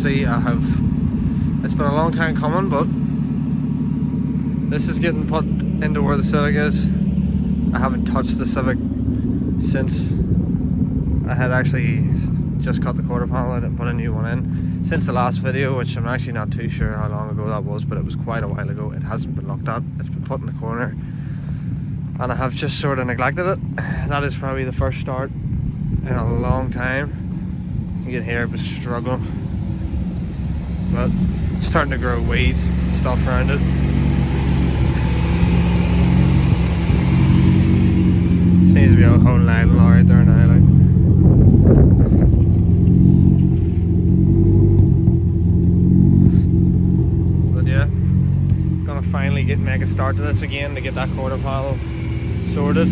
see, it's been a long time coming, but this is getting put into where the Civic is. I haven't touched the Civic since I had actually just cut the quarter panel out and put a new one in. Since the last video, which I'm actually not too sure how long ago that was, but it was quite a while ago. It hasn't been looked at, it's been put in the corner, and I have just sort of neglected it. That is probably the first start in a long time. You can hear it was struggling, but it's starting to grow weeds and stuff around it. Seems to be a whole line of lorry there now, like. But yeah, gonna finally make a start to this again to get that quarter panel sorted.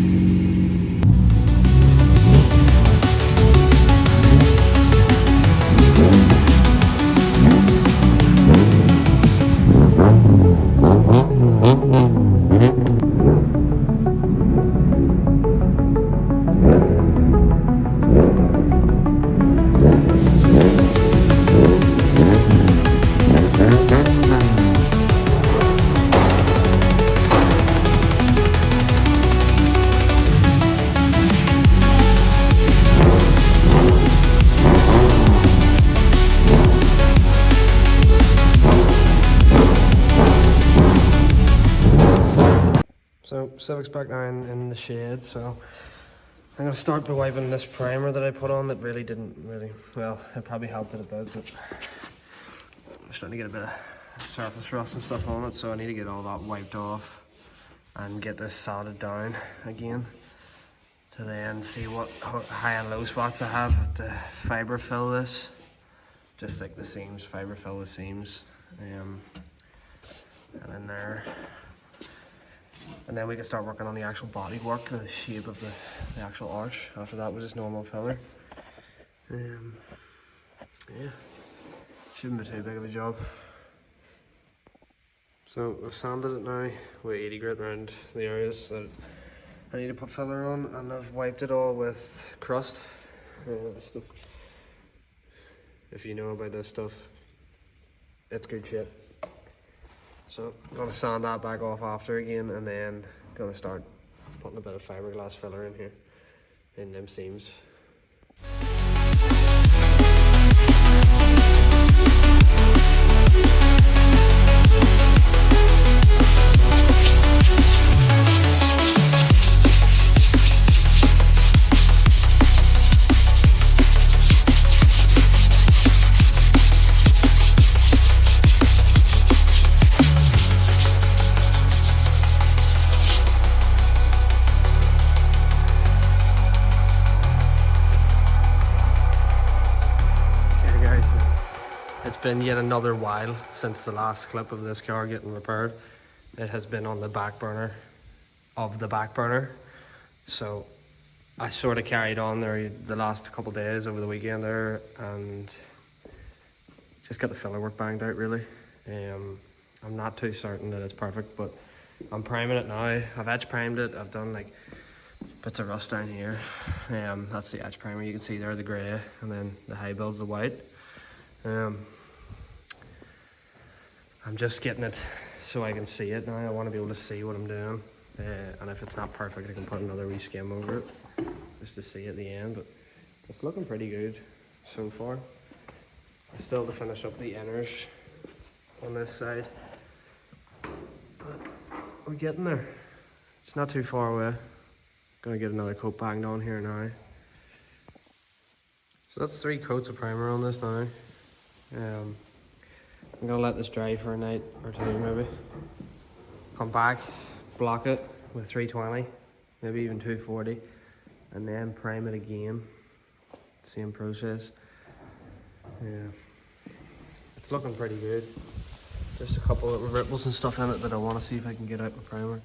So Civic's back now in the shade, so I'm gonna start by wiping this primer that I put on that really didn't well, it probably helped it a bit, but I'm starting to get a bit of surface rust and stuff on it, so I need to get all that wiped off and get this sanded down again to then see what high and low spots I have to fibre fill this. Just like the seams, fibre fill the seams, and in there. And then we can start working on the actual body work, the shape of the actual arch. After that was just normal filler. Yeah, shouldn't be too big of a job. So I've sanded it now with 80 grit around the areas that I need to put filler on, and I've wiped it all with crust. Stuff. If you know about this stuff, it's good shit. So I'm going to sand that back off after again, and then going to start putting a bit of fiberglass filler in here, in them seams. It's been yet another while since the last clip of this car getting repaired. It has been on the back burner of the back burner. So I sort of carried on there the last couple of days over the weekend there and just got the filler work banged out really. I'm not too certain that it's perfect, but I'm priming it now. I've edge primed it. I've done like bits of rust down here. That's the edge primer. You can see there the grey, and then the high build's the white. I'm just getting it so I can see it now. I want to be able to see what I'm doing, and if it's not perfect I can put another wee skim over it just to see at the end, but it's looking pretty good so far. I still have to finish up the inners on this side, but we're getting there. It's not too far away. Gonna get another coat banged on here now. So that's 3 coats of primer on this now. I'm gonna let this dry for a night or 2 maybe. Come back, block it with 320, maybe even 240, and then prime it again. Same process. Yeah, it's looking pretty good. Just a couple of ripples and stuff in it that I want to see if I can get out with primer.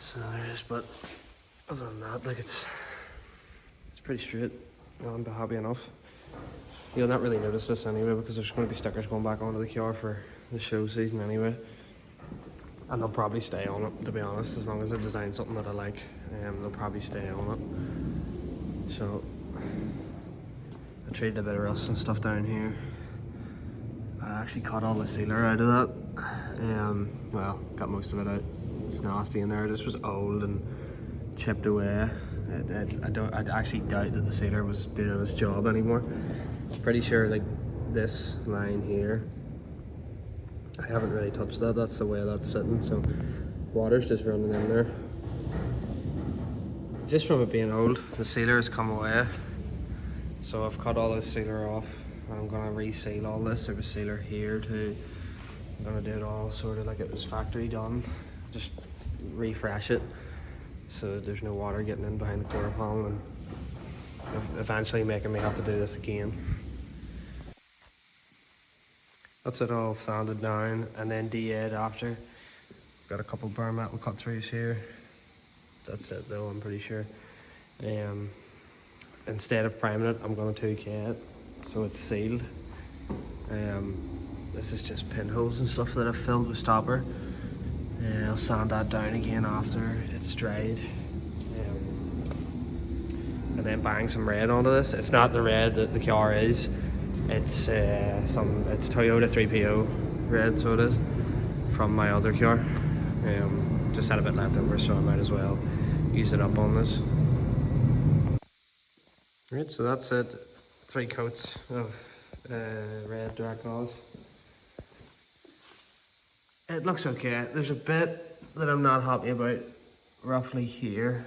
So there it is, but other than that, like it's pretty straight. I'm happy enough. You'll not really notice this anyway because there's going to be stickers going back onto the car for the show season anyway. And they'll probably stay on it, to be honest, as long as I design something that I like. They'll probably stay on it. So I treated a bit of rust and stuff down here. actually cut all the sealer out of that. Well, got most of it out. It's nasty in there. This was old and chipped away. I actually doubt that the sealer was doing its job anymore. Pretty sure like this line here, I haven't really touched that. That's the way that's sitting. So water's just running in there. Just from it being old, the sealer has come away. So I've cut all this sealer off. I'm gonna reseal all this. There was sealer here too. I'm gonna do it all sort of like it was factory done. Just refresh it so that there's no water getting in behind the quarter panel and eventually making me have to do this again. That's it all sanded down and then de-aired after. Got a couple bare metal cut throughs here. That's it though, I'm pretty sure. Instead of priming it, I'm going to 2K it so it's sealed. This is just pinholes and stuff that I've filled with stopper. I'll sand that down again after it's dried. And then bang some red onto this. It's not the red that the car is. It's it's Toyota 3PO red, so it is, from my other car. Just had a bit left over, so I might as well use it up on this. Right, so that's it. 3 coats of red drag gauze. It looks okay. There's a bit that I'm not happy about roughly here.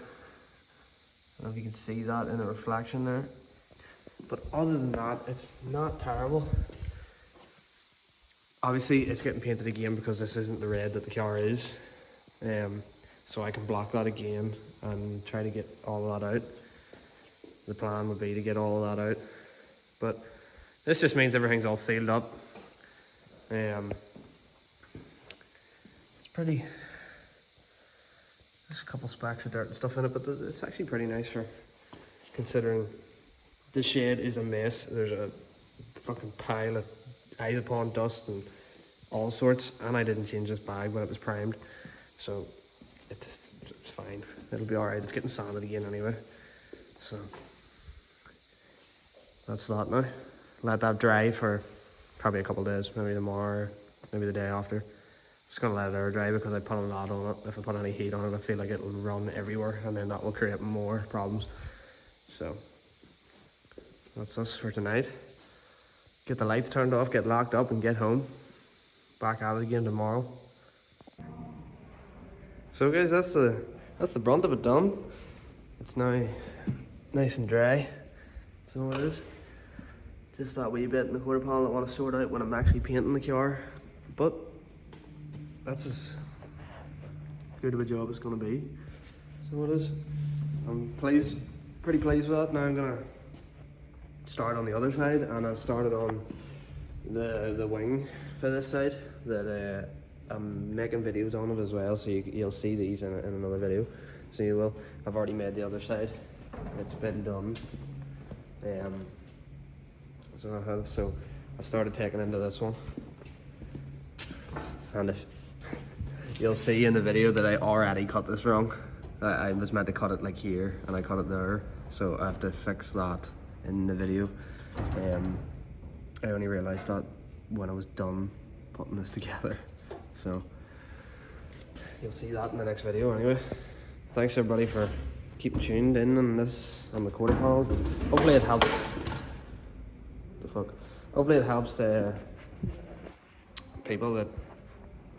I don't know if you can see that in the reflection there. But other than that, it's not terrible. Obviously, it's getting painted again because this isn't the red that the car is. So I can block that again and try to get all of that out. The plan would be to get all of that out. But this just means everything's all sealed up. It's pretty, there's a couple specks of dirt and stuff in it, but it's actually pretty nice for considering the shed is a mess. There's a fucking pile of eyes upon dust and all sorts, and I didn't change this bag when it was primed, so it's fine. It'll be alright. It's getting sanded again anyway, so that's that now. Let that dry for probably a couple of days, maybe tomorrow, maybe the day after. Just gonna let it air dry because I put a lot on it. If I put any heat on it, I feel like it'll run everywhere, and then that will create more problems. So that's us for tonight. Get the lights turned off, get locked up, and get home. Back at it again tomorrow. So guys, that's the brunt of it done. It's now nice and dry. So it is. Just that wee bit in the quarter panel I want to sort out when I'm actually painting the car. But that's as good of a job as going to be. So it is. I'm pretty pleased with that. Now I'm going to start on the other side, and I started on the wing for this side that I'm making videos on it as well, so you'll see these in another video. So you will. I've already made the other side. It's been done. So I started taking into this one, and if you'll see in the video that I already cut this wrong. I was meant to cut it like here, and I cut it there, so I have to fix that in the video. I only realised that when I was done putting this together, so you'll see that in the next video anyway. Thanks everybody for keeping tuned in on this, on the quarter panels. Hopefully it helps. Hopefully it helps people that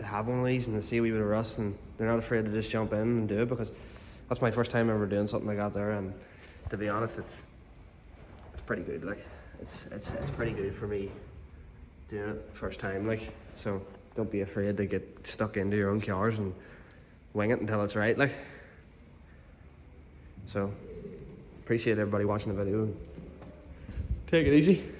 have one of these and they see a wee bit of rust and they're not afraid to just jump in and do it, because that's my first time ever doing something like that there, and to be honest, it's pretty good. Like it's pretty good for me doing it first time, like, so don't be afraid to get stuck into your own cars and wing it until it's right, like. So appreciate everybody watching the video. Take it easy.